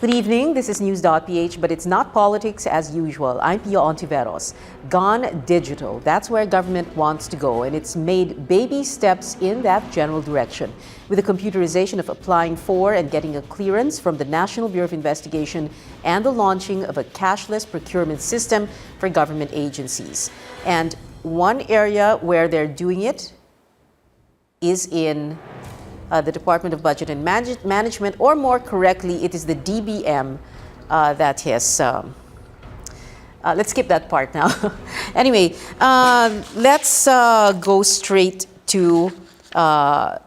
Good evening, this is News.PH, but it's not politics as usual. I'm Pia Hontiveros. Gone digital, that's where government wants to go, and it's made baby steps in that general direction. With the computerization of applying for and getting a clearance from the National Bureau of Investigation and the launching of a cashless procurement system for government agencies. And one area where they're doing it is in the Department of Budget and Management, or more correctly, it is the DBM that has. Let's skip that part now. Anyway, let's go straight to the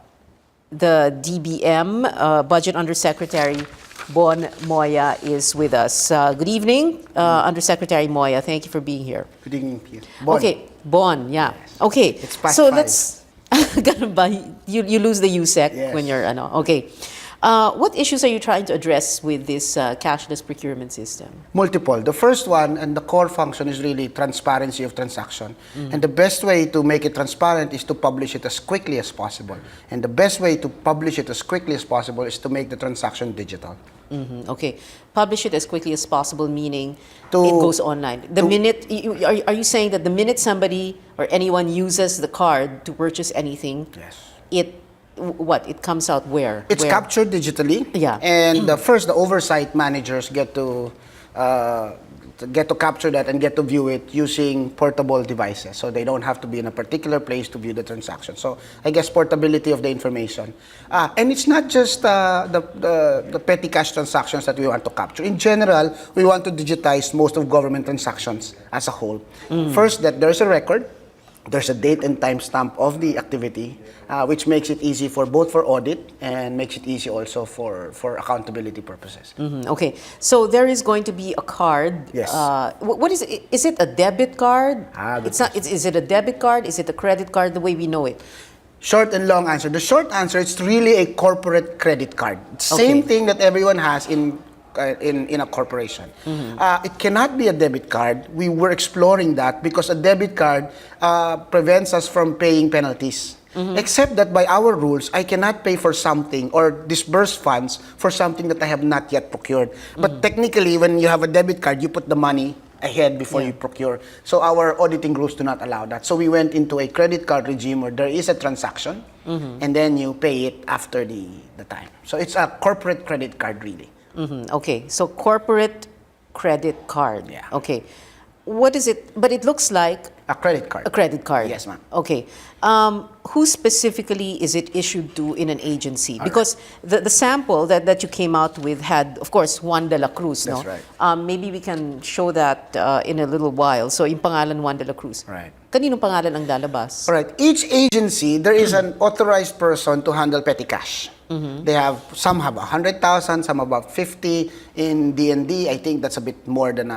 DBM. Budget Undersecretary Bon Moya is with us. Good evening, Undersecretary Moya. Thank you for being here. Good evening, Pia. Bon. Okay, Bon, yeah. Yes. Okay, it's past so 5. let's. Ganun ba? You lose the USEC Yes. when you're okay. What issues are you trying to address with this cashless procurement system? Multiple. The first one and the core function is really transparency of transaction. And the best way to make it transparent is to publish it as quickly as possible. And the best way to publish it as quickly as possible is to make the transaction digital. Okay. Publish it as quickly as possible, meaning it goes online. The minute, are you saying that the minute somebody or anyone uses the card to purchase anything, Yes. it comes out where? It's captured digitally. Yeah. And first, the oversight managers get to capture that and get to view it using portable devices. So they don't have to be in a particular place to view the transaction. So I guess portability of the information. And it's not just the petty cash transactions that we want to capture. In general, we want to digitize most of government transactions as a whole. First, that there's a record. There's a date and time stamp of the activity, which makes it easy for audit and makes it easy also for accountability purposes. Okay, so there is going to be a card. Yes. What is it? Is it a debit card? Good It's not. Is it a debit card? Is it a credit card? The way we know it. Short and long answer. The short answer, it's really a corporate credit card. Same thing that everyone has in a corporation. It cannot be a debit card. We were exploring that because a debit card prevents us from paying penalties. Except that by our rules, I cannot pay for something or disburse funds for something that I have not yet procured. But technically, when you have a debit card, you put the money ahead before you procure. So our auditing rules do not allow that. So we went into a credit card regime where there is a transaction and then you pay it after the time. So it's a corporate credit card really. Okay, so corporate credit card. Yeah. Okay, what is it? But it looks like A credit card. a credit card. Yes, ma'am. Okay, who specifically is it issued to in an agency? Because the sample that you came out with had, of course, Juan de la Cruz. That's no? right. Maybe we can show that in a little while. So, yung pangalan Juan de la Cruz. Right. Kaninong pangalan ang lalabas? All right. Each agency, there is an authorized person to handle petty cash. They have, some have 100,000, some about 50. In D&D, I think that's a bit more than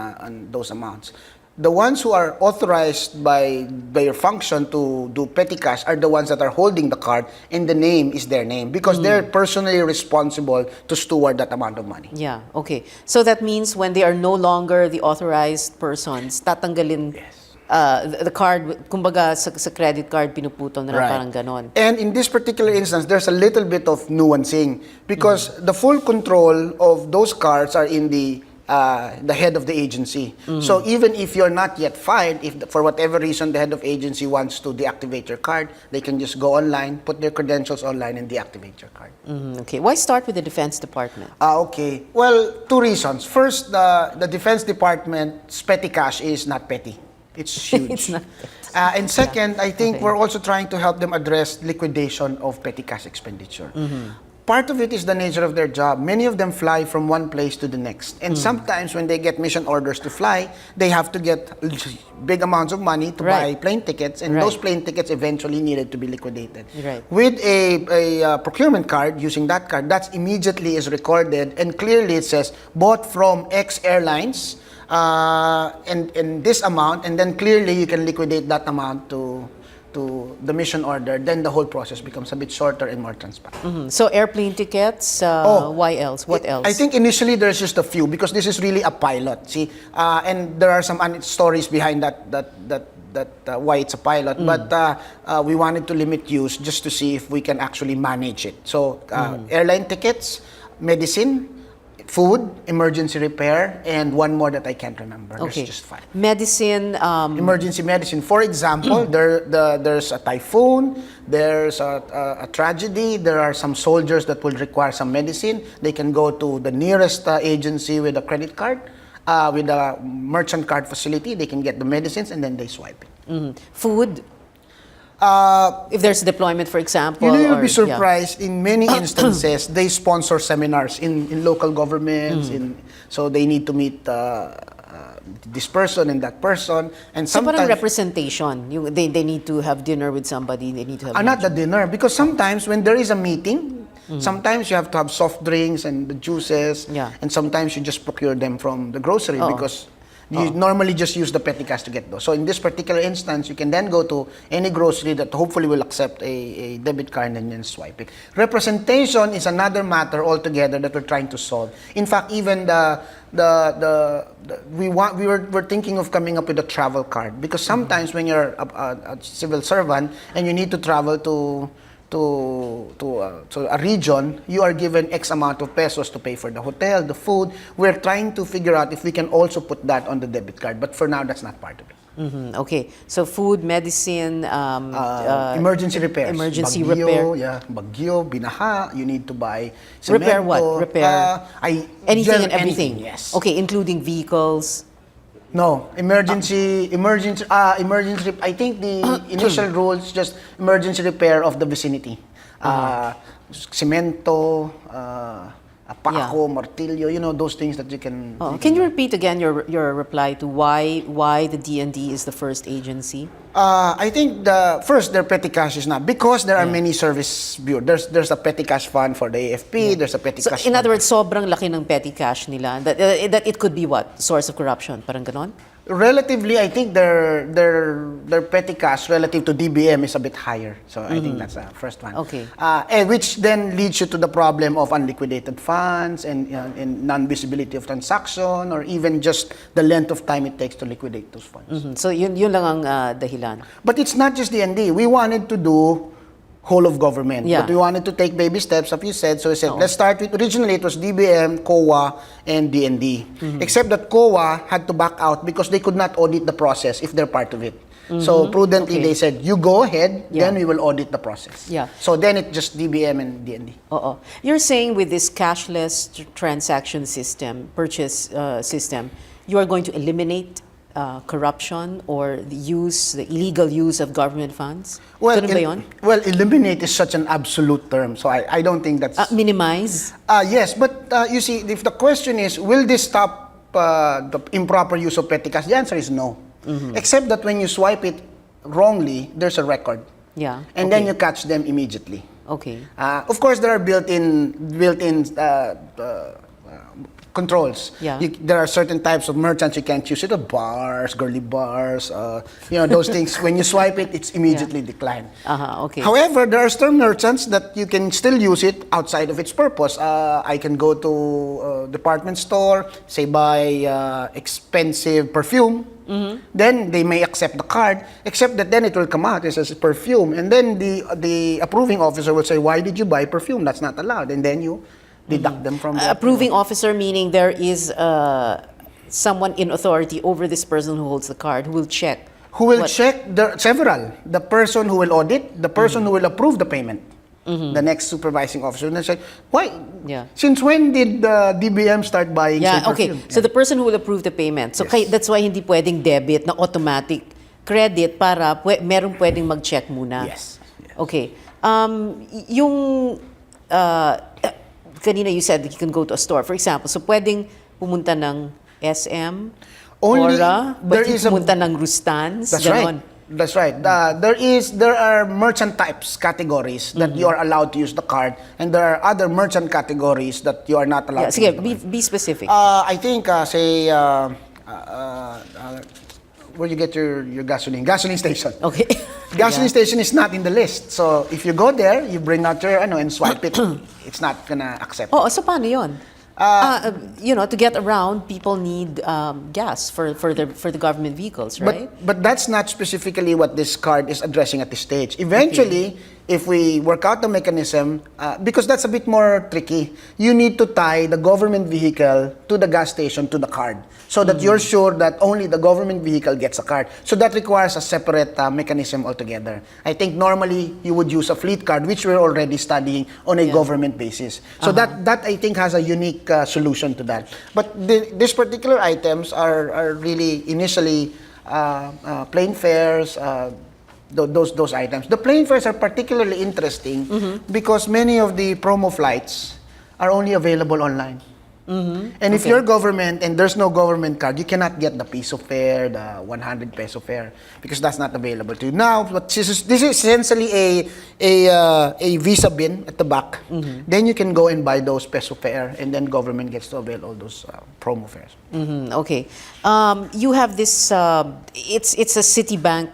those amounts. The ones who are authorized by your function to do petty cash are the ones that are holding the card, and the name is their name because they're personally responsible to steward that amount of money. Yeah, okay. So that means when they are no longer the authorized persons, tatanggalin the card, kumbaga sa credit card, pinuputol na lang, parang ganon. And in this particular instance, there's a little bit of nuancing because the full control of those cards are in the head of the agency. So even if you're not yet fired, if for whatever reason the head of agency wants to deactivate your card, they can just go online, put their credentials online, and deactivate your card. Okay, why start with the Defense Department? Okay. Well, two reasons. First, the Defense Department's petty cash is not petty. It's huge. It's not and second, I think we're also trying to help them address liquidation of petty cash expenditure. Part of it is the nature of their job. Many of them fly from one place to the next. And sometimes when they get mission orders to fly, they have to get big amounts of money to buy plane tickets, and those plane tickets eventually needed to be liquidated. With a procurement card, using that card, that's immediately is recorded, and clearly it says, bought from X airlines, and this amount, and then clearly you can liquidate that amount to the mission order. Then the whole process becomes a bit shorter and more transparent. So airplane tickets, why else? What else? I think initially there's just a few because this is really a pilot. See, and there are some stories behind that why it's a pilot. But we wanted to limit use just to see if we can actually manage it. So airline tickets, medicine, food, emergency repair, and one more that I can't remember. Okay. There's just 5. Medicine. Emergency medicine. For example, there's a typhoon, there's a tragedy, there are some soldiers that will require some medicine. They can go to the nearest agency with a credit card, with a merchant card facility. They can get the medicines and then they swipe it. Food. If there's deployment, for example. You'll be surprised. In many instances, they sponsor seminars in local governments. So they need to meet this person and that person. And So parang sometimes representation. They need to have dinner with somebody. They need to have not the dinner, because sometimes when there is a meeting, sometimes you have to have soft drinks and the juices, and sometimes you just procure them from the grocery because you normally just use the petty cash to get those. So in this particular instance, you can then go to any grocery that hopefully will accept a debit card and then swipe it. Representation is another matter altogether that we're trying to solve. In fact, even we're thinking of coming up with a travel card, because sometimes when you're a civil servant and you need to travel to a region, you are given X amount of pesos to pay for the hotel, the food. We're trying to figure out if we can also put that on the debit card, but for now, that's not part of it. Okay, so food, medicine, emergency repairs. Emergency Bagyo, repair. Yeah, bagyo, binaha, you need to buy cemento. Repair what? Repair anything and everything. Yes. Okay, including vehicles. No, emergency. I think the initial rules just emergency repair of the vicinity. Cemento, pako, martillo, those things that you can. Can you repeat again your reply to why the DND is the first agency? I think first their petty cash is not, because there are many service bureaus. There's a petty cash fund for the AFP. There's a petty cash. In fund. other words, sobrang laki ng petty cash nila that it could be what source of corruption, parang ganon. Relatively, I think their petty cash relative to DBM is a bit higher. So I think that's the first one. Okay. And which then leads you to the problem of unliquidated funds and non-visibility of transaction, or even just the length of time it takes to liquidate those funds. So yun lang ang dahilan. But it's not just DND. We wanted to do whole of government. Yeah. But we wanted to take baby steps, as you said. So we said, let's start with, originally it was DBM, COA, and DND. Except that COA had to back out because they could not audit the process if they're part of it. So prudently they said, you go ahead, then we will audit the process. Yeah. So then it's just DBM and DND. You're saying with this cashless transaction system, purchase system, you are going to eliminate corruption or the illegal use of government funds? Well, Ganun ba yun? Well, eliminate is such an absolute term, so I don't think that's... Minimize? Yes, but you see, if the question is, will this stop the improper use of petty cash? The answer is no. Except that when you swipe it wrongly, there's a record. Yeah. And then you catch them immediately. Okay. Of course, there are built-in controls. Yeah. There are certain types of merchants you can't use it. Bars, girly bars, those things. When you swipe it, it's immediately declined. Okay. However, there are still merchants that you can still use it outside of its purpose. I can go to a department store, say buy expensive perfume. Then they may accept the card, except that then it will come out as perfume. And then the approving officer will say, why did you buy perfume? That's not allowed. And then you deduct them from the approving officer, meaning there is someone in authority over this person who holds the card who will check. Who will check? Several. The person who will audit, the person who will approve the payment, the next supervising officer. And they say, why? Yeah. Since when did the DBM start buying okay. perfume? So the person who will approve the payment. So that's why hindi pwedeng debit na automatic credit para merong pwedeng mag-check muna. Yes. Okay. Yung kanina you said that you can go to a store. For example, so pwedeng pumunta ng SM, Ora, but pumunta ng Rustans, That's ganon. right. That's right. There are merchant types, categories that you are allowed to use the card, and there are other merchant categories that you are not allowed to use the card. Be specific. I think, where you get your gasoline station. Okay. Gasoline station is not in the list. So if you go there, you bring out your and swipe it, it's not gonna accept. So paano yun? To get around, people need gas for the government vehicles, right? But that's not specifically what this card is addressing at this stage. Eventually, if we work out the mechanism, because that's a bit more tricky, you need to tie the government vehicle to the gas station to the card so that you're sure that only the government vehicle gets a card. So that requires a separate mechanism altogether. I think normally you would use a fleet card, which we're already studying on a government basis. So that I think has a unique solution to that. But these particular items are really initially plane fares, those items. The plane fares are particularly interesting because many of the promo flights are only available online. And if you're government and there's no government card, you cannot get the piso fare, the 100 peso fare, because that's not available to you. Now, this is essentially a Visa bin at the back. Then you can go and buy those peso fare, and then government gets to avail all those promo fares. Okay. You have this, it's a Citibank.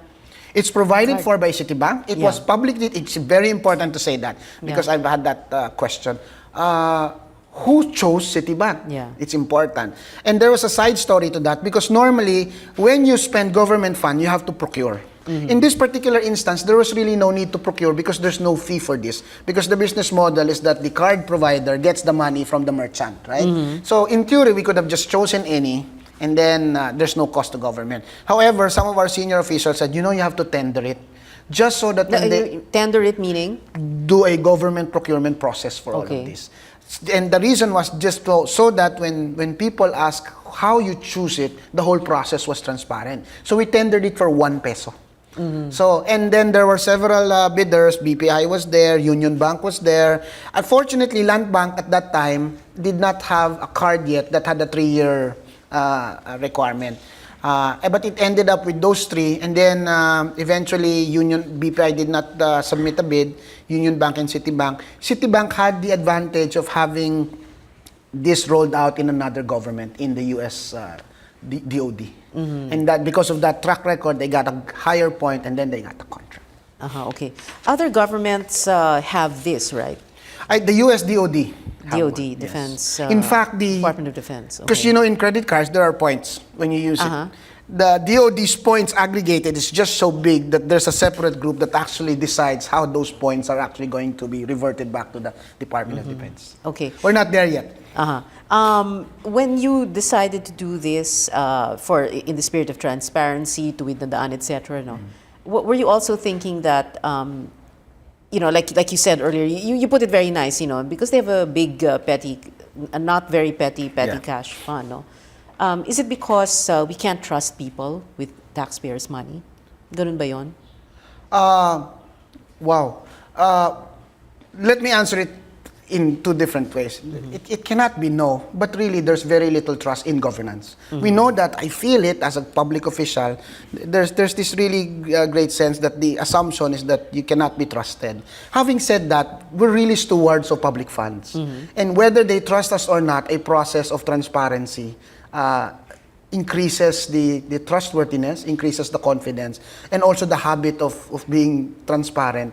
It's provided for by Citibank. It was publicly, it's very important to say that, because I've had that question. Who chose Citibank? It's important. And there was a side story to that, because normally when you spend government fund, you have to procure. In this particular instance, there was really no need to procure because there's no fee for this. Because the business model is that the card provider gets the money from the merchant, right? So in theory, we could have just chosen any, and then there's no cost to government. However, some of our senior officials said, you have to tender it. Just so that when they tender it meaning? Do a government procurement process for all of this. And the reason was just so that when people ask how you choose it, the whole process was transparent. So we tendered it for 1 peso. So, and then there were several bidders. BPI was there, Union Bank was there. Unfortunately, Land Bank at that time did not have a card yet that had a 3-year requirement. But it ended up with those 3, and then eventually BPI did not submit a bid. Union Bank and Citibank. Citibank had the advantage of having this rolled out in another government, in the U.S. DOD. And that because of that track record, they got a higher point, and then they got the contract. Okay. Other governments have this, right? The U.S. DOD. DOD, Defense. In fact, the Department of Defense. Because in credit cards there are points when you use it. The DOD's points aggregated is just so big that there's a separate group that actually decides how those points are actually going to be reverted back to the Department of Defense. Okay. We're not there yet. When you decided to do this in the spirit of transparency, to win the daan, etc., were you also thinking that like you said earlier, you put it very nice, because they have a big not very petty cash fund, no? Is it because we can't trust people with taxpayers' money? Ganun ba yun? Wow. Let me answer it in 2 different ways. It cannot be no, but really there's very little trust in governance. We know that. I feel it as a public official. There's this really great sense that the assumption is that you cannot be trusted. Having said that, we're really stewards of public funds. And whether they trust us or not, a process of transparency increases the trustworthiness, increases the confidence, and also the habit of being transparent.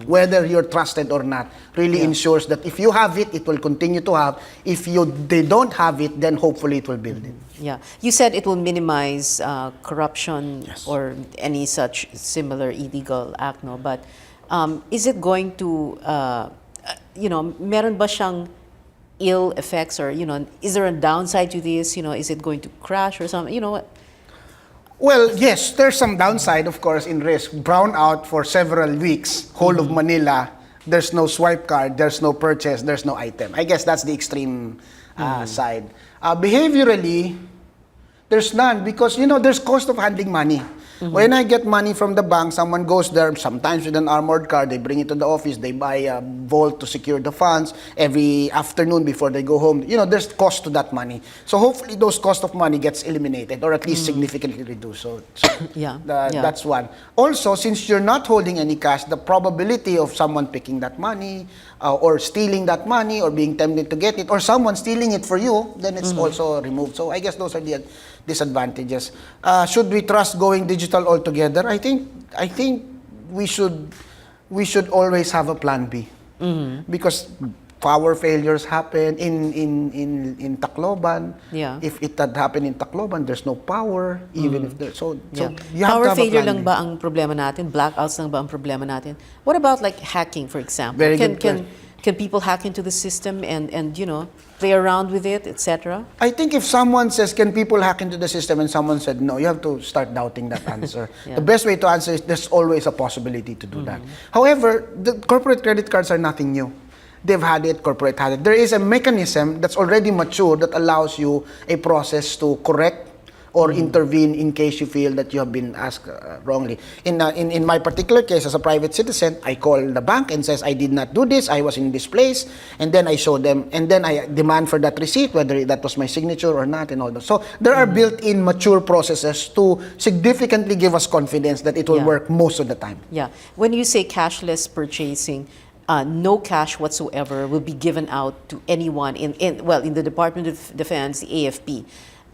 Whether you're trusted or not really ensures that if you have it, it will continue to have. If they don't have it, then hopefully it will build it. Yeah. You said it will minimize corruption or any such similar illegal act, no? But is it going to, meron ba siyang ill effects, or is there a downside to this? Is it going to crash or something? Well, yes, there's some downside, of course, in risk. Brown out for several weeks, whole of Manila. There's no swipe card, there's no purchase, there's no item. I guess that's the extreme side. Behaviorally, there's none, because there's cost of handling money. When I get money from the bank, someone goes there, sometimes with an armored car, they bring it to the office, they buy a vault to secure the funds every afternoon before they go home. There's cost to that money. So hopefully those cost of money gets eliminated, or at least significantly reduced. So that's one. Also, since you're not holding any cash, the probability of someone picking that money, or stealing that money, or being tempted to get it, or someone stealing it for you, then it's also removed. So I guess those are the disadvantages. Should we trust going digital altogether? I think we should always have a plan B, because power failures happen in Tacloban. Yeah. If it had happened in Tacloban, there's no power, even if there. So Yeah. you have Power to have a failure plan lang B. ba ang problema natin? Blackouts lang ba ang problema natin? What about like hacking, for example? Very can, good can, question. can people hack into the system and play around with it, etc.? I think if someone says, can people hack into the system, and someone said no, you have to start doubting that answer. Yeah. The best way to answer is there's always a possibility to do that. However, the corporate credit cards are nothing new. They've had it, corporate had it. There is a mechanism that's already mature that allows you a process to correct or intervene in case you feel that you have been asked wrongly. In my particular case, as a private citizen, I call the bank and says, I did not do this, I was in this place, and then I show them, and then I demand for that receipt, whether that was my signature or not, and all that. So there are built-in mature processes to significantly give us confidence that it will Yeah. work most of the time. Yeah. When you say cashless purchasing, no cash whatsoever will be given out to anyone in the Department of Defense, the AFP.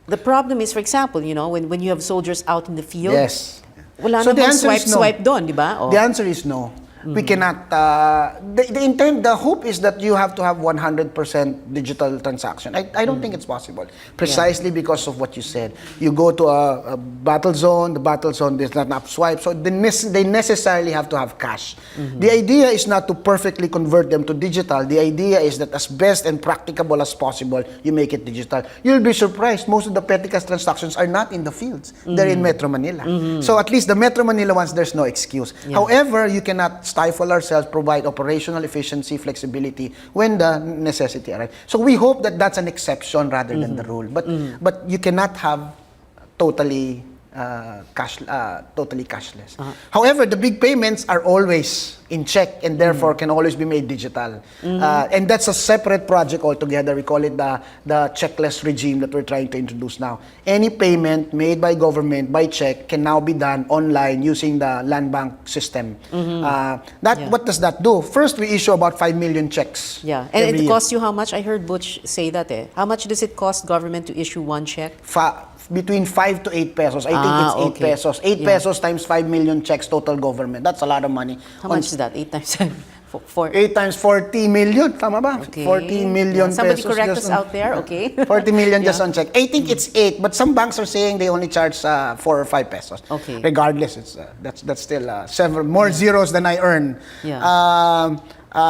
The problem is, for example, when you have soldiers out in the field, Yes. wala So the namang answer is no. swipe doon, di ba? Oh. The answer is no. We cannot. The hope is that you have to have 100% digital transaction. I don't think it's possible. Precisely because of what you said. You go to a battle zone. The battle zone there's not enough swipe, so they necessarily have to have cash. The idea is not to perfectly convert them to digital. The idea is that as best and practicable as possible, you make it digital. You'll be surprised. Most of the petty cash transactions are not in the fields. They're in Metro Manila. So at least the Metro Manila ones, there's no excuse. Yeah. However, you cannot stifle ourselves, provide operational efficiency, flexibility when the necessity arrives. So we hope that that's an exception rather than the rule. But you cannot have totally cashless. However, the big payments are always in check and therefore can always be made digital. And that's a separate project altogether. We call it the checkless regime that we're trying to introduce now. Any payment made by government by check can now be done online using the land bank system. What does that do? First, we issue about 5 million checks. Yeah, and every it year. costs you how much? I heard Butch say that. How much does it cost government to issue one check? Between 5 to 8 pesos. I think it's 8 okay. pesos. 8 pesos times 5 million checks total government. That's a lot of money. How much is that? 8 times 7? 4. 8 times 40 million. Tama ba? Okay. 40 million Somebody pesos. correct just us out there, okay? 40 million just on check. I think it's 8, but some banks are saying they only charge 4 or 5 pesos. Okay. Regardless, it's that's still several more zeros than I earn. Yeah.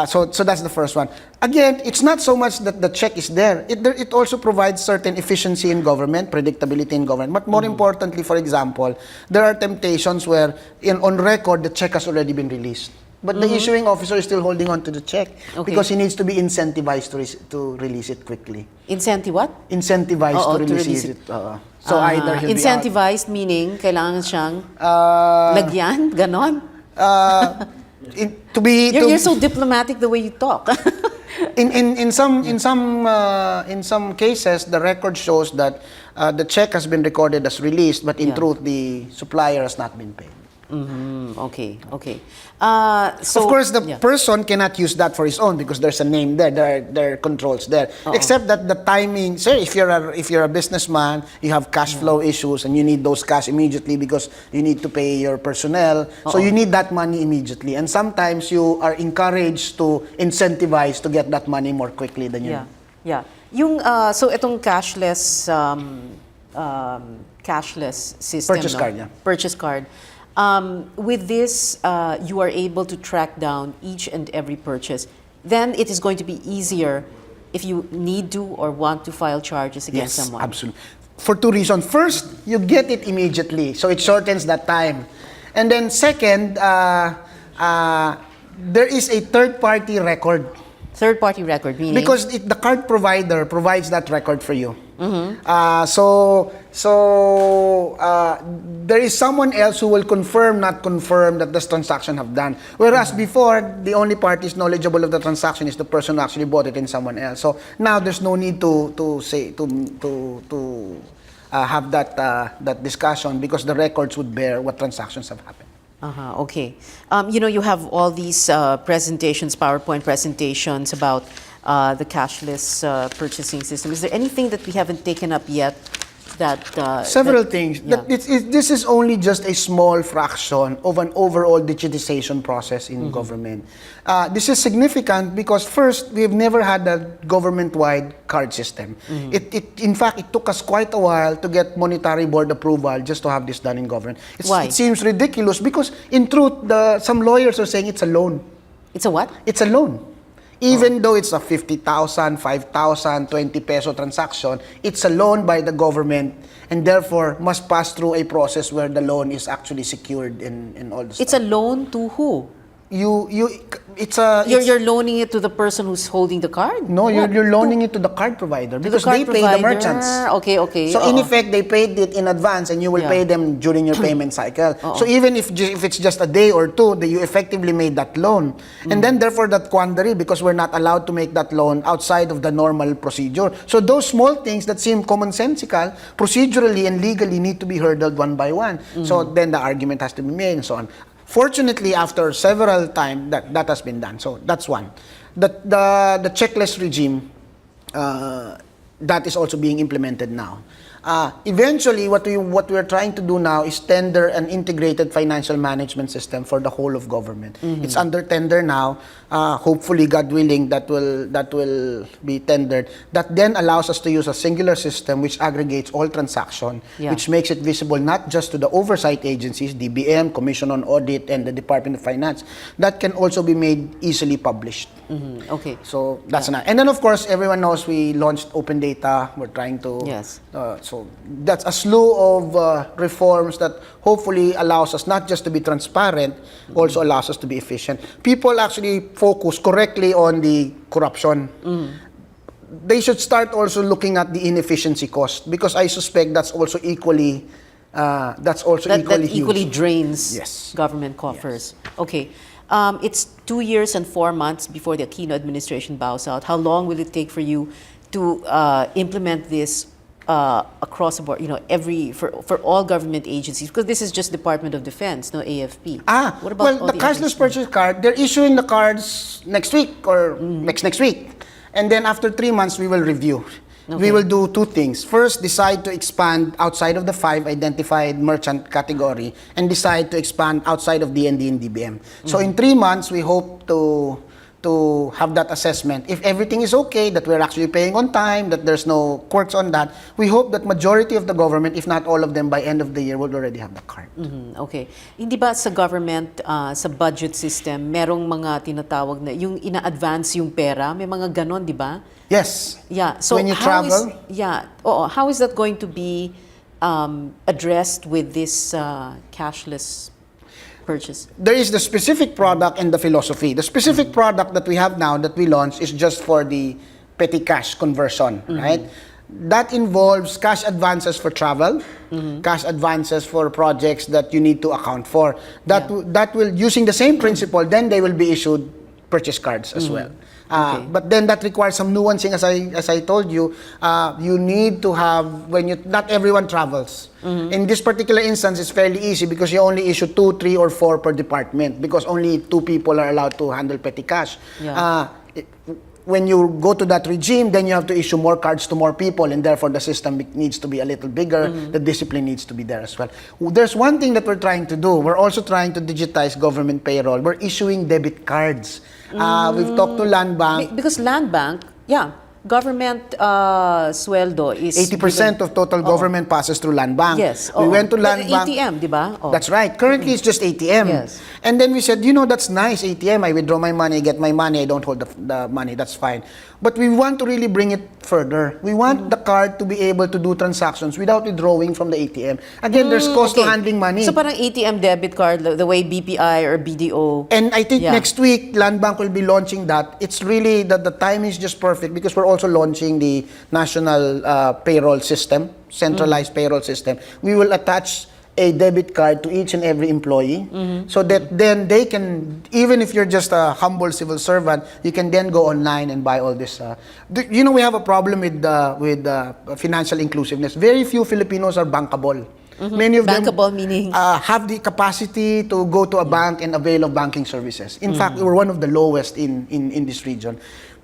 So that's the first one. Again, it's not so much that the check is there. It also provides certain efficiency in government, predictability in government. But more importantly, for example, there are temptations where on record, the check has already been released. But the issuing officer is still holding on to the check because he needs to be incentivized to release it quickly. What? Incentivized to release it. So either he'll incentivized meaning kailangan siyang lagyan, ganon. You're so diplomatic the way you talk. In some cases, the record shows that the check has been recorded as released, but in truth, the supplier has not been paid. Okay. So of course, the person cannot use that for his own because there's a name there. There are controls there. Except that the timing. Sir, if you're a businessman, you have cash flow issues and you need those cash immediately because you need to pay your personnel. So you need that money immediately. And sometimes you are encouraged to incentivize to get that money more quickly than you. Yeah. Yung so itong cashless system. Purchase card, yeah. Purchase card. With this, you are able to track down each and every purchase. Then it is going to be easier if you need to or want to file charges against someone. Yes, absolutely. For 2 reasons. First, you get it immediately, so it shortens that time. And then second, there is a third-party record. Third-party record, meaning? Because the card provider provides that record for you. There is someone else who will not confirm that this transaction have done. Whereas before, the only party is knowledgeable of the transaction is the person who actually bought it in someone else. So now there's no need to have that discussion because the records would bear what transactions have happened. Okay. You have all these presentations, PowerPoint presentations about the cashless purchasing system. Is there anything that we haven't taken up yet Several things. This is only just a small fraction of an overall digitization process in government. This is significant because first, we've never had a government-wide card system. In fact, it took us quite a while to get monetary board approval just to have this done in government. Why? It seems ridiculous because in truth, some lawyers are saying it's a loan. It's a what? It's a loan. Even though it's a 50,000, 5,000, 20 peso transaction, it's a loan by the government and therefore must pass through a process where the loan is actually secured in all the stuff. It's a loan to who? You're loaning it to the person who's holding the card? No, you're loaning it to the card provider because they pay the merchants. Okay. So in effect, they paid it in advance and you will pay them during your payment cycle. So even if it's just a day or two, that you effectively made that loan. And then therefore that quandary because we're not allowed to make that loan outside of the normal procedure. So those small things that seem commonsensical, procedurally and legally need to be hurdled one by one. So then the argument has to be made and so on. Fortunately, after several times, that has been done. So that's one. The checklist regime, that is also being implemented now. Eventually, what we're trying to do now is tender an integrated financial management system for the whole of government. It's under tender now. Hopefully, God willing, that will be tendered. That then allows us to use a singular system which aggregates all transactions, which makes it visible not just to the oversight agencies, DBM, Commission on Audit, and the Department of Finance. That can also be made easily published. Okay. So that's nice. And then, of course, everyone knows we launched open data. We're trying to. Yes. So that's a slew of reforms that hopefully allows us not just to be transparent, also allows us to be efficient. People actually focus correctly on the corruption. They should start also looking at the inefficiency cost because I suspect that's also equally equally huge. drains government coffers. Yes. Okay. It's 2 years and 4 months before the Aquino administration bows out. How long will it take for you to implement this across the board, for all government agencies? Because this is just Department of Defense, no AFP. What about the cashless purchase card? They're issuing the cards next week or next week. And then after 3 months, we will review. Okay. We will do two things. First, decide to expand outside of the 5 identified merchant category and decide to expand outside of DND and DBM. So in 3 months, we hope to have that assessment. If everything is okay, that we're actually paying on time, that there's no quirks on that, we hope that majority of the government, if not all of them, by end of the year, will already have the card. Okay. Hindi ba sa government, sa budget system, merong mga tinatawag na, yung ina-advance yung pera, may mga ganon, di ba? Yes. Yeah. So when you travel? How is that going to be addressed with this cashless purchase? There is the specific product and the philosophy. The specific product that we have now that we launched is just for the petty cash conversion, right? That involves cash advances for travel, cash advances for projects that you need to account for. That will, using the same principle, then they will be issued purchase cards as well. But then that requires some nuancing, as I told you. You need to have, not everyone travels. In this particular instance, it's fairly easy because you only issue 2, 3, or 4 per department because only 2 people are allowed to handle petty cash. When you go to that regime, then you have to issue more cards to more people, and therefore the system needs to be a little bigger. The discipline needs to be there as well. There's one thing that we're trying to do. We're also trying to digitize government payroll. We're issuing debit cards. We've talked to Land Bank. Because Land Bank, government sweldo is 80% of total government passes through Land Bank. Yes. We went to Land Bank. ATM, di ba? That's right. Currently, it's just ATM. Yes. And then we said, that's nice, ATM. I withdraw my money, get my money. I don't hold the money. That's fine. But we want to really bring it further. We want the card to be able to do transactions without withdrawing from the ATM. Again, there's cost to handling money. So parang ATM debit card, the way BPI or BDO. And I think next week, Land Bank will be launching that. It's really, the time is just perfect because we're also launching the national payroll system, centralized payroll system. We will attach a debit card to each and every employee so that then they can, even if you're just a humble civil servant, you can then go online and buy all this. We have a problem with financial inclusiveness. Very few Filipinos are bankable. Many of bankable them meaning? Have the capacity to go to a bank and avail of banking services. In fact, we're one of the lowest in this region.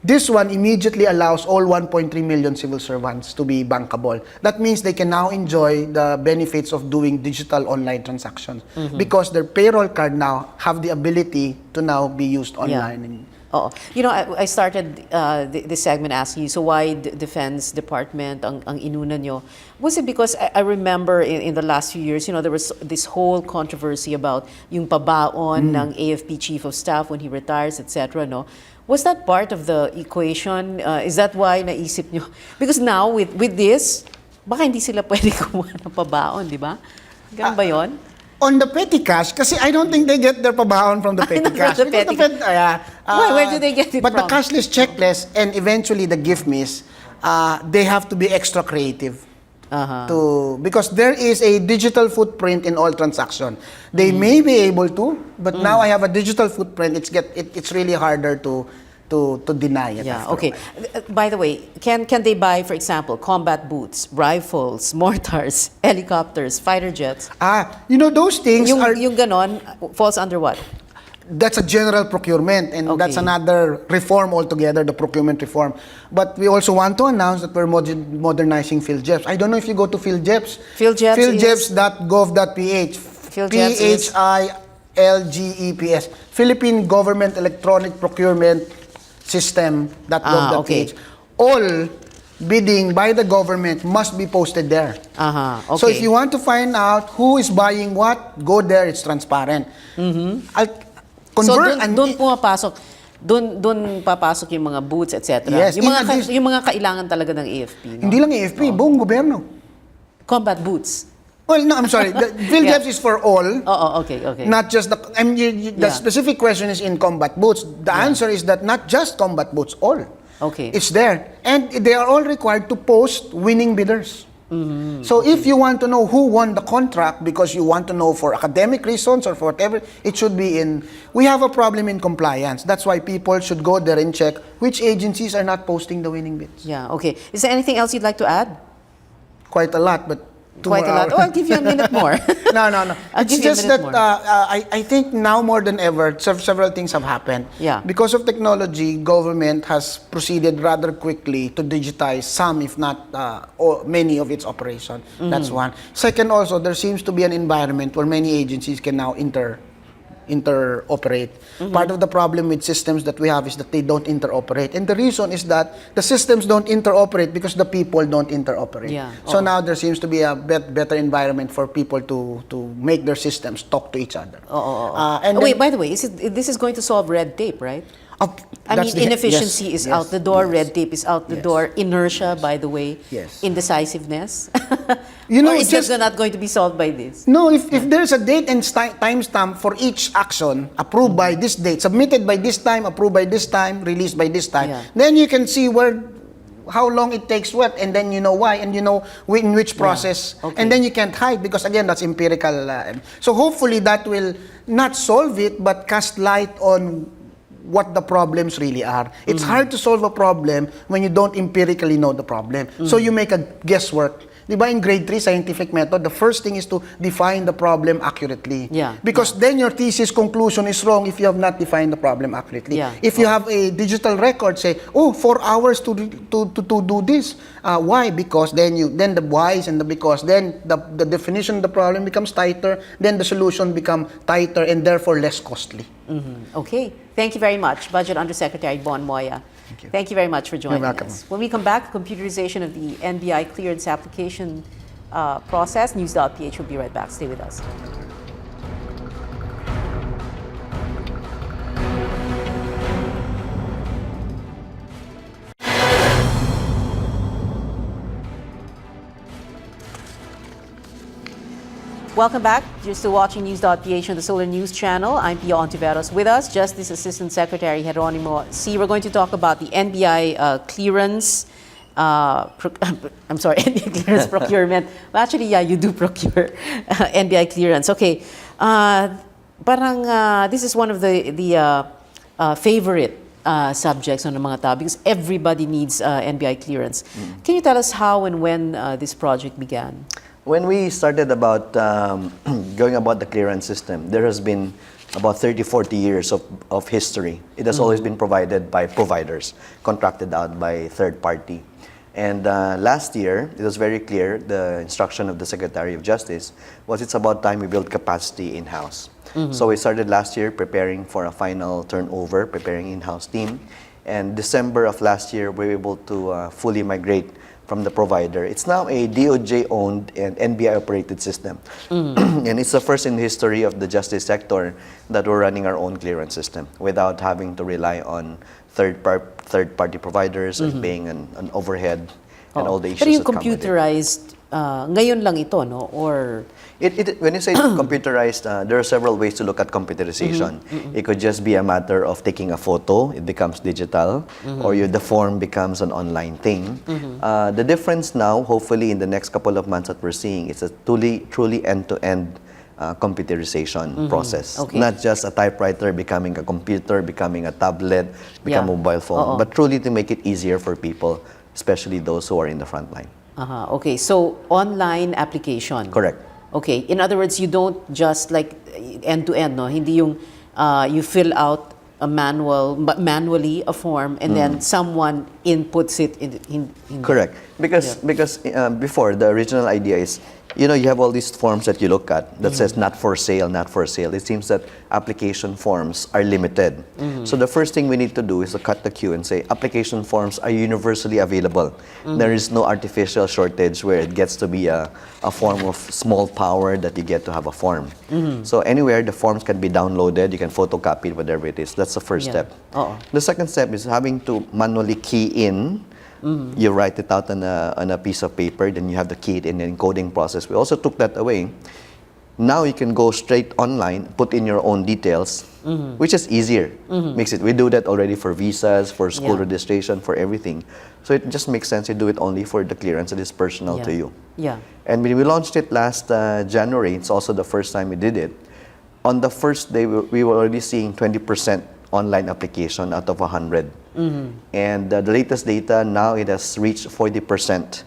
This one immediately allows all 1.3 million civil servants to be bankable. That means they can now enjoy the benefits of doing digital online transactions because their payroll card now have the ability to now be used online. Oh, you know, I started this segment asking you, so why Defense Department ang inuna nyo? Was it because I remember in the last few years, you know, there was this whole controversy about yung pabaon ng AFP Chief of Staff when he retires, etc. No? Was that part of the equation? Is that why naisip nyo? Because now with this, baka hindi sila pwede kumuha ng pabaon, di ba? Ganun ba yun? On the petty cash, kasi I don't think they get their pabaon from the petty cash. Where do they get it but from? the cashless checklist and eventually the gift miss, they have to be extra creative. Because there is a digital footprint in all transactions. They may be able to, but now I have a digital footprint. It's really harder to deny it. Yeah. Okay. By the way, can they buy, for example, combat boots, rifles, mortars, helicopters, fighter jets? You know, those things are... Yung ganon falls under what? That's a general procurement, and that's another reform altogether, the procurement reform. But we also want to announce that we're modernizing PhilJeps. I don't know if you go to PhilJeps. PhilJeps.gov.ph. PhilGEPS. Philippine Government Electronic Procurement System.gov.ph. All bidding by the government must be posted there. So if you want to find out who is buying what, go there. It's transparent. So doon pumapasok, doon papasok yung mga boots, etc. Yes, yung mga kailangan talaga ng AFP. No? Hindi lang AFP, buong gobyerno. Combat boots. Well, no, I'm sorry. The PhilJeps is for all. Okay. Not just the... I mean, the specific question is in combat boots. The answer is that not just combat boots, all. Okay. It's there. And they are all required to post winning bidders. So if you want to know who won the contract because you want to know for academic reasons or for whatever, it should be in... We have a problem in compliance. That's why people should go there and check which agencies are not posting the winning bids. Yeah, okay. Is there anything else you'd like to add? Quite a lot, but... Quite a lot. Oh, I'll give you a minute more. No. It's just that I I think now more than ever, several things have happened. Yeah. Because of technology, government has proceeded rather quickly to digitize some, if not many of its operations. That's one. Second, also, there seems to be an environment where many agencies can now interoperate. Part of the problem with systems that we have is that they don't interoperate. And the reason is that the systems don't interoperate because the people don't interoperate. Yeah. So now there seems to be a better environment for people to make their systems talk to each other. Wait, by the way, this is going to solve red tape, right? I mean, inefficiency is out the door, red tape is out the door, inertia, by the way, indecisiveness. You know, or is just not going to be solved by this? No, if there's a date and timestamp for each action, approved by this date, submitted by this time, approved by this time, released by this time, then you can see how long it takes what, and then you know why, and you know in which process, and then you can't hide because again, that's empirical. So hopefully that will not solve it, but cast light on what the problems really are. It's hard to solve a problem when you don't empirically know the problem. So you make a guesswork. Diba in grade 3 scientific method, the first thing is to define the problem accurately. Because then your thesis conclusion is wrong if you have not defined the problem accurately. If you have a digital record, say, 4 hours to do this. Why? Because then the whys and the because, then the definition of the problem becomes tighter, then the solution becomes tighter and therefore less costly. Okay. Thank you very much, Budget Undersecretary Bon Moya. Thank you very much for joining us. When we come back, computerization of the NBI clearance application process. News.PH will be right back. Stay with us. Welcome back. You're still watching News.PH on the Solar News Channel. I'm Pia Hontiveros. With us, Justice Assistant Secretary Geronimo C. We're going to talk about the NBI clearance. I'm sorry, NBI clearance procurement. Well, actually, yeah, you do procure NBI clearance. Okay. This is one of the favorite subjects on the mga tao because everybody needs NBI clearance. Can you tell us how and when this project began? When we started about going about the clearance system, there has been about 30, 40 years of history. It has always been provided by providers, contracted out by third party. And last year, it was very clear, the instruction of the Secretary of Justice was it's about time we build capacity in-house. So we started last year preparing for a final turnover, preparing in-house team. And December of last year, we were able to fully migrate from the provider. It's now a DOJ-owned and NBI-operated system. And it's the first in the history of the justice sector that we're running our own clearance system without having to rely on third-party providers and paying an overhead and all the issues Pero yung that come with it. computerized, ngayon lang ito, no? Or When you say computerized, there are several ways to look at computerization. It could just be a matter of taking a photo, it becomes digital, or the form becomes an online thing. The difference now, hopefully in the next couple of months that we're seeing, is a truly end-to-end computerization process. Okay. Not just a typewriter becoming a computer, becoming a tablet, become a mobile phone, but truly to make it easier for people, especially those who are in the front line. Okay, so online application. Correct. Okay, in other words, you don't just like end-to-end, no? Hindi yung you fill out a manually a form and then someone inputs it in Correct. Because before, the original idea is, you have all these forms that you look at that says not for sale, not for sale. It seems that application forms are limited. So the first thing we need to do is to cut the queue and say application forms are universally available. There is no artificial shortage where it gets to be a form of small power that you get to have a form. So anywhere the forms can be downloaded, you can photocopy it, whatever it is. That's the first step. The second step is having to manually key in. You write it out on a piece of paper, then you have to key it in the encoding process. We also took that away. Now you can go straight online, put in your own details, which is easier. Makes it. We do that already for visas, for school registration, for everything. So it just makes sense to do it only for the clearance that is personal to you. And when we launched it last January, it's also the first time we did it. On the first day, we were already seeing 20% online application out of 100. And the latest data, now it has reached 40%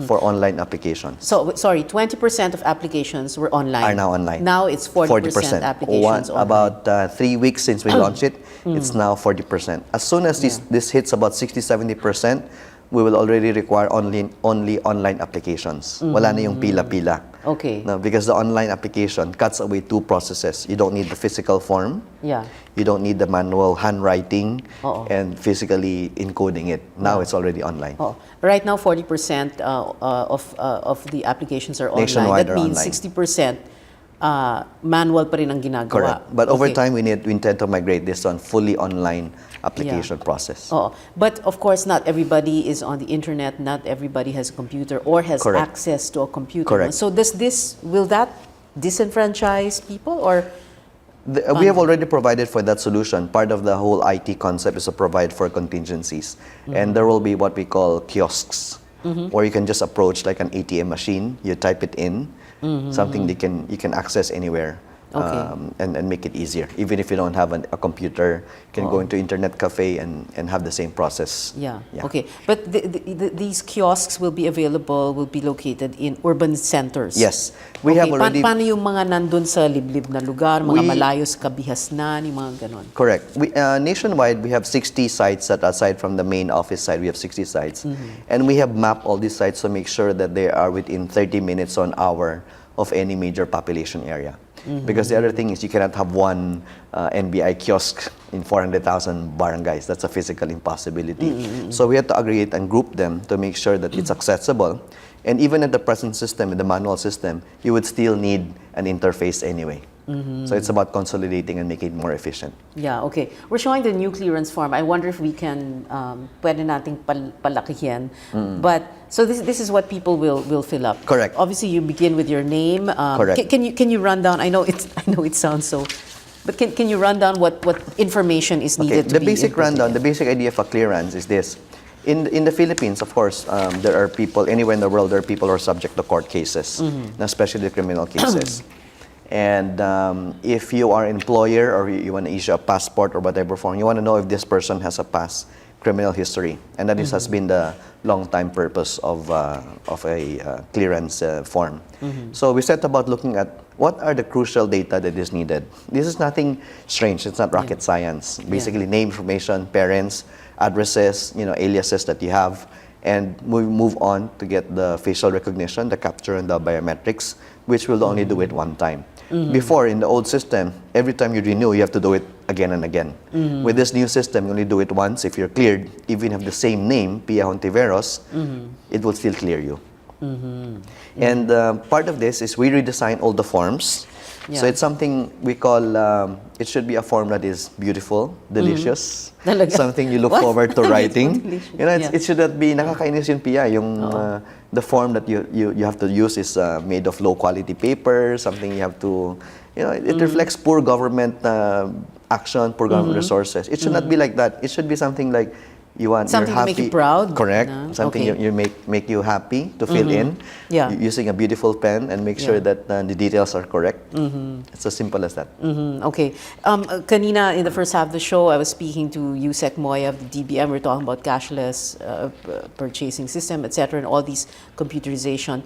for online applications. So, sorry, 20% of applications were online. Are now online. Now it's 40% applications online. About 3 weeks since we launched it, it's now 40%. As soon as this hits about 60-70%, we will already require only online applications. Wala na yung pila-pila. Okay. No, because the online application cuts away 2 processes. You don't need the physical form. You don't need the manual handwriting and physically encoding it. Now it's already online. Right now, 40% of the applications are online. Nationwide that means online. 60% manual pa rin ang ginagawa. Correct. But over time, we intend to migrate this on fully online application process. But of course, not everybody is on the internet. Not everybody has a computer or has access to a computer. Correct. So will that disenfranchise people or? We have already provided for that solution. Part of the whole IT concept is to provide for contingencies. And there will be what we call kiosks, where you can just approach like an ATM machine, you type it in, something you can access anywhere. And make it easier. Even if you don't have a computer, you can go into internet cafe and have the same process. Okay. But these kiosks will be available, will be located in urban centers? Yes. We have already... Paano yung mga nandun sa liblib na lugar, mga malayo sa kabihasnan, yung mga ganon? Correct. Nationwide, we have 60 sites that aside from the main office side, we have 60 sites. And we have mapped all these sites to make sure that they are within 30 minutes to an hour of any major population area. Because the other thing is you cannot have one NBI kiosk in 400,000 barangays. That's a physical impossibility. So we have to aggregate and group them to make sure that it's accessible. And even in the present system, in the manual system, you would still need an interface anyway. So it's about consolidating and making it more efficient. Okay. We're showing the new clearance form. I wonder if we can, pwede nating palakihin. But, so this is what people will fill up. Correct. Obviously, you begin with your name. Correct. Can you run down, I know it sounds so, but can you run down what information is needed to be The basic rundown, the basic idea for clearance is this. In the Philippines, of course, there are people, anywhere in the world, there are people who are subject to court cases, especially the criminal cases. And if you are an employer or you want to issue a passport or whatever form, you want to know if this person has a past criminal history. And that has been the long-time purpose of a clearance form. So we set about looking at what are the crucial data that is needed? This is nothing strange. It's not rocket science. Basically, name information, parents, addresses, aliases that you have, and we move on to get the facial recognition, the capture, and the biometrics, which will only do it one time. Before, in the old system, every time you renew, you have to do it again and again. With this new system, you only do it once. If you're cleared, even if you have the same name, Pia Hontiveros, it will still clear you. And part of this is we redesign all the forms. So it's something we call, it should be a form that is beautiful, delicious, something you look forward to writing. It should not be, nakakainis yun, Pia, the form that you have to use is made of low quality paper, something you have to, it reflects poor government action, poor government resources. It should not be like that. It should be something like, something you're happy, to make you proud. Correct. Something you make you happy to fill in. Using a beautiful pen and make sure that the details are correct. It's as simple as that. Okay. Kanina, in the first half of the show, I was speaking to Yusek Moya of the DBM. We're talking about cashless purchasing system, etc., and all these computerization.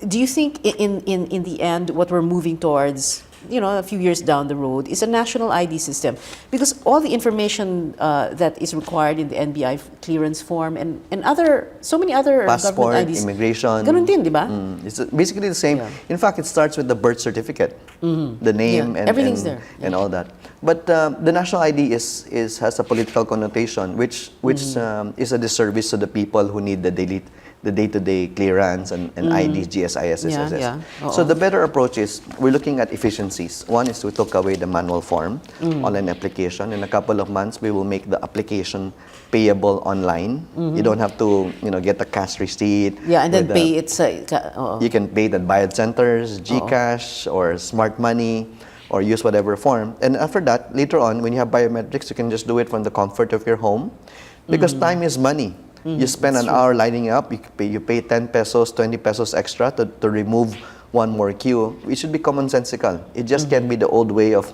Do you think in the end, what we're moving towards, a few years down the road, is a national ID system? Because all the information that is required in the NBI clearance form and so many other passport, government IDs, immigration, ganun din, di ba? It's basically the same. In fact, it starts with the birth certificate, the name, and everything's there, and all that. But the national ID has a political connotation, which is a disservice to the people who need the day-to-day clearance and IDs, GSIS, SSS. So the better approach is we're looking at efficiencies. One is we took away the manual form, online application. In a couple of months, we will make the application payable online. You don't have to, get a cash receipt. And then pay it. You can pay it at Bayad Centers, GCash, or Smart Money, or use whatever form. And after that, later on, when you have biometrics, you can just do it from the comfort of your home, because time is money. You spend an hour lining up, you pay 10 pesos, 20 pesos extra to remove one more queue. It should be commonsensical. It just can't be the old way of,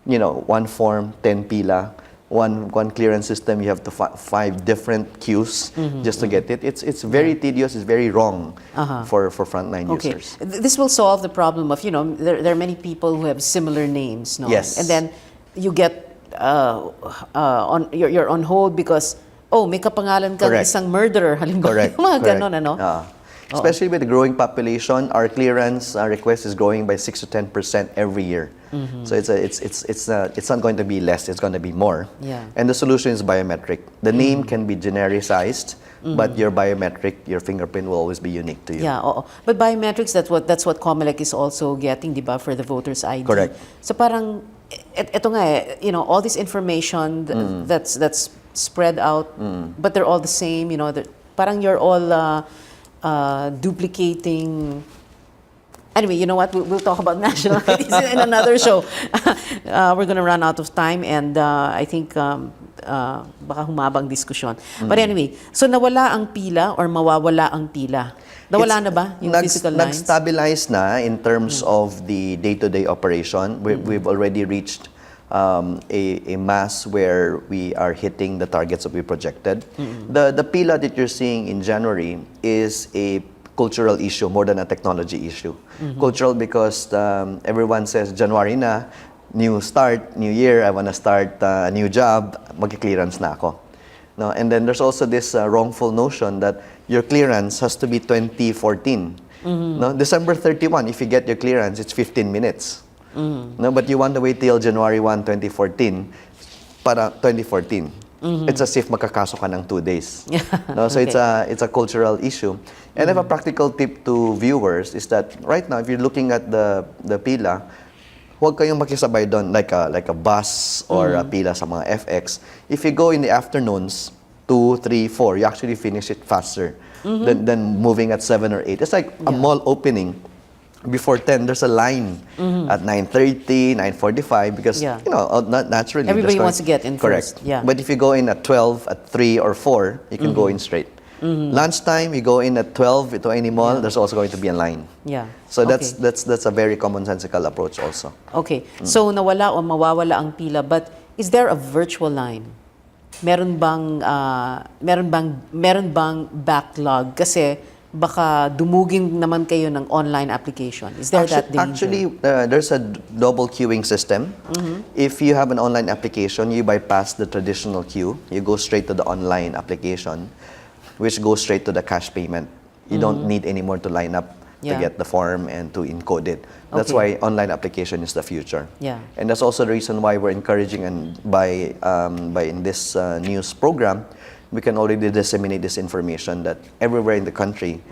one form, 10 pila, one clearance system, you have to 5 different queues just to get it. It's very tedious, it's very wrong for frontline users. This will solve the problem of, there are many people who have similar names, no? Yes. And then you get, you're on hold because, may kapangalan kang isang murderer, halimbawa. Mga ganon, ano? Especially with the growing population, our clearance request is growing by 6 to 10% every year. So it's not going to be less; it's going to be more. And the solution is biometric. The name can be genericized, but your biometric, your fingerprint will always be unique to you. But biometrics, that's what COMELEC is also getting, di ba, for the voters' ID. Correct. So parang ito nga all this information that's spread out, but they're all the same. Parang you're all duplicating. Anyway, you know what? We'll talk about national IDs in another show. We're going to run out of time, and I think baka humabang diskusyon. But anyway, so nawala ang pila or mawawala ang pila? Nawala na ba yung physical lines? Nag-stabilize na in terms of the day-to-day operation. We've already reached a mass where we are hitting the targets that we projected. The pila that you're seeing in January is a cultural issue more than a technology issue. Cultural because everyone says January na, new start, new year, I want to start a new job, mag-clearance na ako. No? And then there's also this wrongful notion that your clearance has to be 2014. No? December 31, if you get your clearance, it's 15 minutes. No, but you want to wait till January 1, 2014 para 2014. It's as if makakaso ka ng 2 days. No, so it's a cultural issue. And I have a practical tip to viewers is that right now, if you're looking at the pila, huwag kayong makisabay doon like a bus or a pila sa mga FX. If you go in the afternoons, 2, 3, 4, you actually finish it faster than moving at 7 or 8. It's like a mall opening. Before 10, there's a line at 9:30, 9:45 because naturally everybody wants to get in correct. first. Yeah. But if you go in at 12, at 3 or 4, you can go in straight. Lunchtime, you go in at 12 to any mall. There's also going to be a line. So that's a very commonsensical approach also. Okay. So nawala o mawawala ang pila, but is there a virtual line? Meron bang backlog? Kasi baka dumugin naman kayo ng online application. Is there that danger? Actually, there's a double queuing system. If you have an online application, you bypass the traditional queue. You go straight to the online application, which goes straight to the cash payment. You don't need anymore to line up to Yeah. get the form and to encode it. That's Okay. why online application is the future. Yeah. And that's also the reason why we're encouraging, and by in this news program, we can already disseminate this information that everywhere in the country,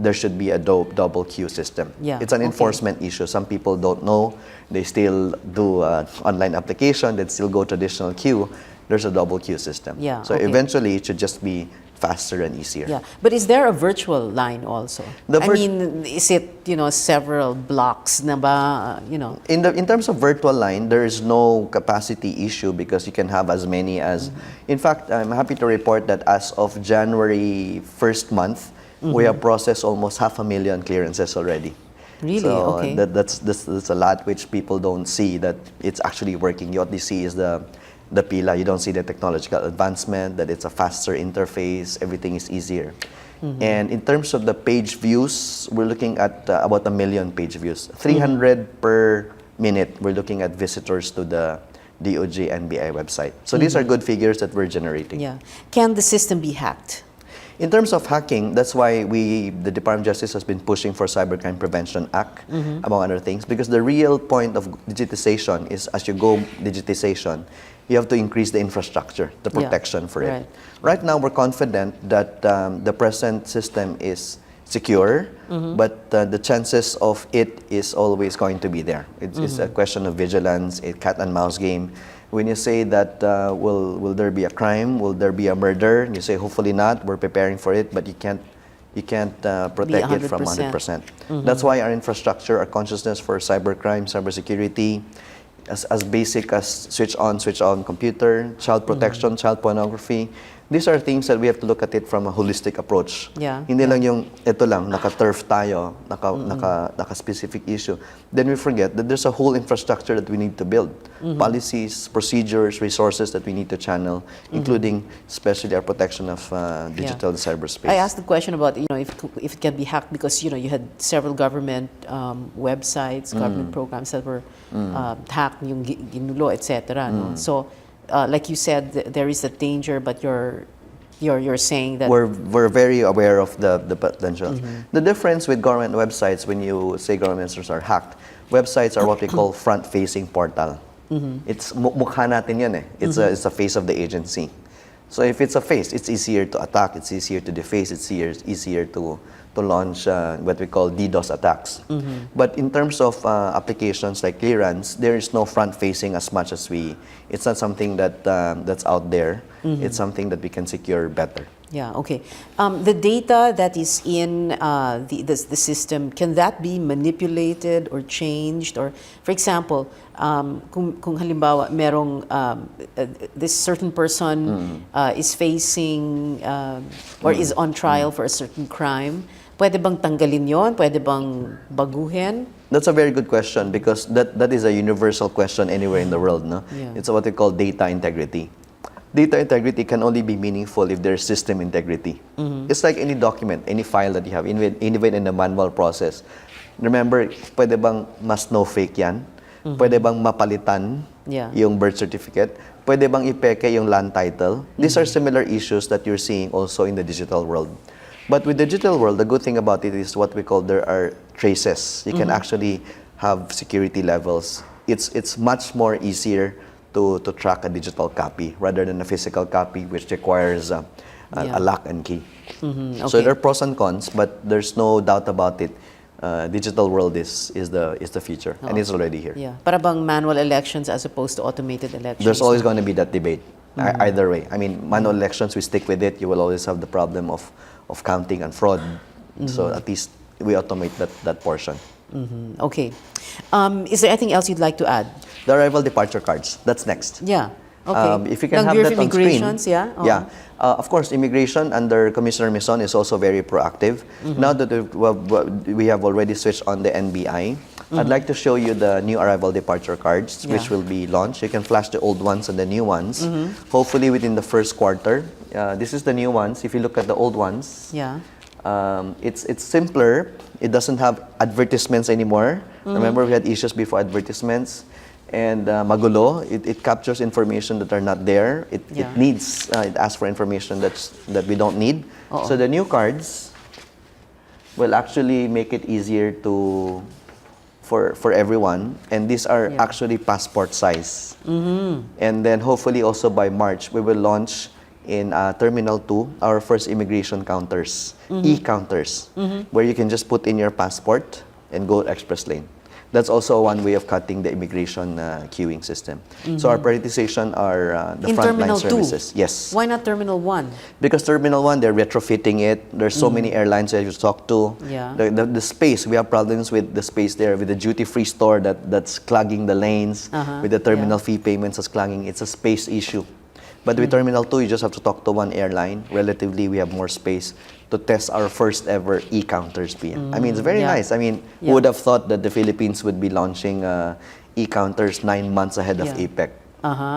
there should be a double queue system. Yeah, It's an okay. enforcement issue. Some people don't know. They still do online application. They still go traditional queue. There's a double queue system. Yeah, So okay. eventually, it should just be faster and easier. Yeah, but is there a virtual line also? The I mean, is it, several blocks na ba, In terms of virtual line, there is no capacity issue because you can have as many as. In fact, I'm happy to report that as of January 1st month, we have processed almost 500,000 clearances already. Really? So Okay. that's a lot which people don't see that it's actually working. You only see is the pila. You don't see the technological advancement, that it's a faster interface, everything is easier. And in terms of the page views, we're looking at about 1 million page views. 300 per minute, we're looking at visitors to the DOJ NBI website. So these are good figures that we're generating. Yeah. Can the system be hacked? In terms of hacking, that's why the Department of Justice has been pushing for Cybercrime Prevention Act, among other things, because the real point of digitization is as you go digitization, you have to increase the infrastructure, the Yeah, protection for it. right. Right now, we're confident that the present system is secure, but the chances of it is always going to be there. It's a question of vigilance, a cat and mouse game. When you say that, will there be a crime? Will there be a murder? You say, hopefully not. We're preparing for it, but you can't protect it from 100%. That's why our infrastructure, our consciousness for cybercrime, cybersecurity, as basic as switch on computer, child protection, child pornography. These are things that we have to look at it from a holistic approach. Yeah. Hindi lang yung ito lang, naka-turf tayo, naka-specific issue. Then we forget that there's a whole infrastructure that we need to build. Policies, procedures, resources that we need to channel, including especially our protection of digital and cyberspace. I asked the question about if it can be hacked because you had several government websites, government programs that were hacked, yung ginulo, etc. No? So, like you said, there is a danger, but you're saying that we're very aware of the potential. The difference with government websites, when you say government websites are hacked, websites are what we call front-facing portal. It's mukha natin yun eh. It's a face of the agency. So if it's a face, it's easier to attack, it's easier to deface, it's easier to launch what we call DDoS attacks. But in terms of applications like clearance, there is no front-facing as much as it's not something that's out there. It's something that we can secure better. Yeah, okay. The data that is in the system, can that be manipulated or changed? Or, for example, kung halimbawa merong this certain person is facing or is on trial for a certain crime, pwede bang tanggalin yon? Pwede bang baguhin? That's a very good question because that is a universal question anywhere in the world. No? Yeah. It's what we call data integrity. Data integrity can only be meaningful if there's system integrity. It's like any document, any file that you have, even in the manual process. Remember, pwede bang mas no fake yan? Pwede bang mapalitan Yeah. yung birth certificate? Pwede bang ipeke yung land title? These are similar issues that you're seeing also in the digital world. But with the digital world, the good thing about it is what we call there are traces. You can actually have security levels. It's much more easier to track a digital copy rather than a physical copy, which requires a lock and key. Okay. So there are pros and cons, but there's no doubt about it. Digital world is the future, and it's already here. Yeah. Para bang manual elections as opposed to automated elections? There's always going to be that debate. Either way. I mean, manual elections, we stick with it. You will always have the problem of counting and fraud. So at least we automate that portion. Okay. Is there anything else you'd like to add? The arrival departure cards. That's next. Yeah. Okay. If you can Ng have Bureau that of on screen. Immigrations, yeah? Yeah. Of course, immigration under Commissioner Mison is also very proactive. Now that we have already switched on the NBI, I'd like to show you the new arrival departure cards, which will be launched. You can flash the old ones and the new ones. Hopefully within the first quarter. This is the new ones. If you look at the old ones, Yeah. It's simpler. It doesn't have advertisements anymore. Remember, we had issues before advertisements. And magulo, it captures information that are not there. It it asks for information that we don't need. So the new cards will actually make it easier for everyone. And these are actually passport size. And then hopefully also by March, we will launch in Terminal 2 our first immigration counters, e-counters, where you can just put in your passport and go express lane. That's also one way of cutting the immigration queuing system. So our prioritization are the In frontline Terminal services. 2? Yes. Why not Terminal 1? Because Terminal 1, they're retrofitting it. There's so many airlines that you talk to. Yeah. The space, we have problems with the space there, with the duty-free store that's clogging the lanes, with the terminal fee payments that's clogging. It's a space issue. But with Terminal 2, you just have to talk to one airline. Relatively, we have more space to test our first ever e-counters, Pia. I mean, it's very nice. I mean, who would have thought that the Philippines would be launching e-counters 9 months ahead of APEC?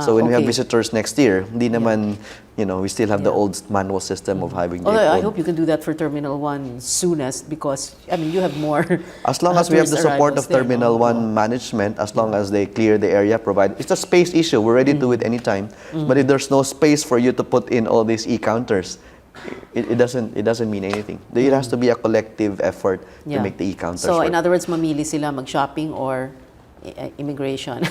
So when we have visitors next year, hindi naman, we still have the old manual system of having the Although I hope you can do that for Terminal 1 soonest because, I mean, you have more as long as we have the tourist support of arrivals there, Terminal 1 management, as long as they clear the area, provide. It's a space issue. We're ready to do it anytime. But if there's no space for you to put in all these e-counters, it doesn't mean anything. It has to be a collective effort to make the e-counters So work. in other words, mamili sila mag-shopping or immigration,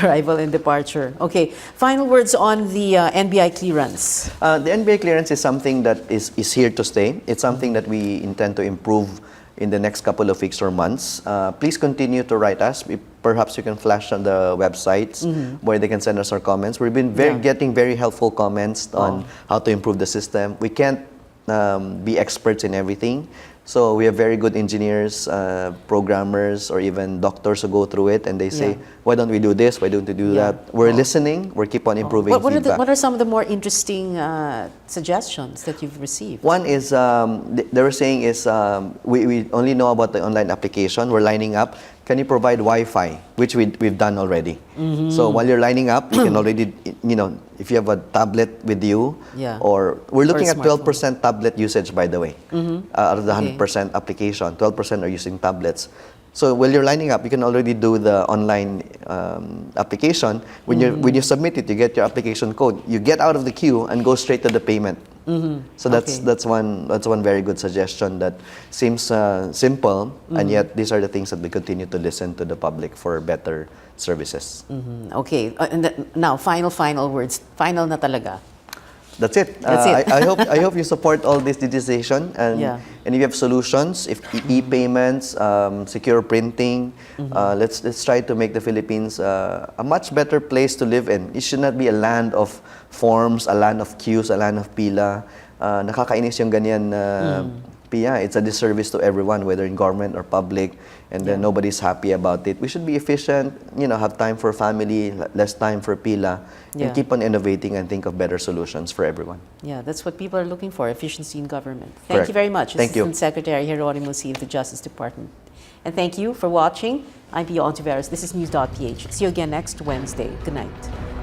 arrival and departure. Okay, final words on the NBI clearance. The NBA clearance is something that is here to stay. It's something that we intend to improve in the next couple of weeks or months. Please continue to write us. Perhaps you can flash on the websites where they can send us our comments. We've been getting very helpful comments on how to improve the system. We can't be experts in everything. So we have very good engineers, programmers, or even doctors who go through it and they say, why don't we do this? Why don't we do that? We're listening. We keep on improving feedback. What are some of the more interesting suggestions that you've received? One is, they were saying is, we only know about the online application. We're lining up. Can you provide Wi-Fi? Which we've done already. So while you're lining up, you can already, if you have a tablet with you, or we're looking at 12% tablet usage, by the way, out of the 100% application, 12% are using tablets. So while you're lining up, you can already do the online application. When you submit it, you get your application code. You get out of the queue and go straight to the payment. So that's one very good suggestion that seems simple, and yet these are the things that we continue to listen to the public for better services. Okay, now final words. Final na talaga. That's it. That's it. I hope you support all this digitization and if you have solutions, if e-payments, secure printing, let's try to make the Philippines a much better place to live in. It should not be a land of forms, a land of queues, a land of pila. Nakakainis yung ganyan, Pia. It's a disservice to everyone, whether in government or public, and then nobody's happy about it. We should be efficient, have time for family, less time for pila, and keep on innovating and think of better solutions for everyone. Yeah, that's what people are looking for, efficiency in government. Thank you very much. Thank you. Assistant Secretary Jeronimo C. of the Justice Department. And thank you for watching. I'm Pia Hontiveros. This is News.PH. See you again next Wednesday. Good night.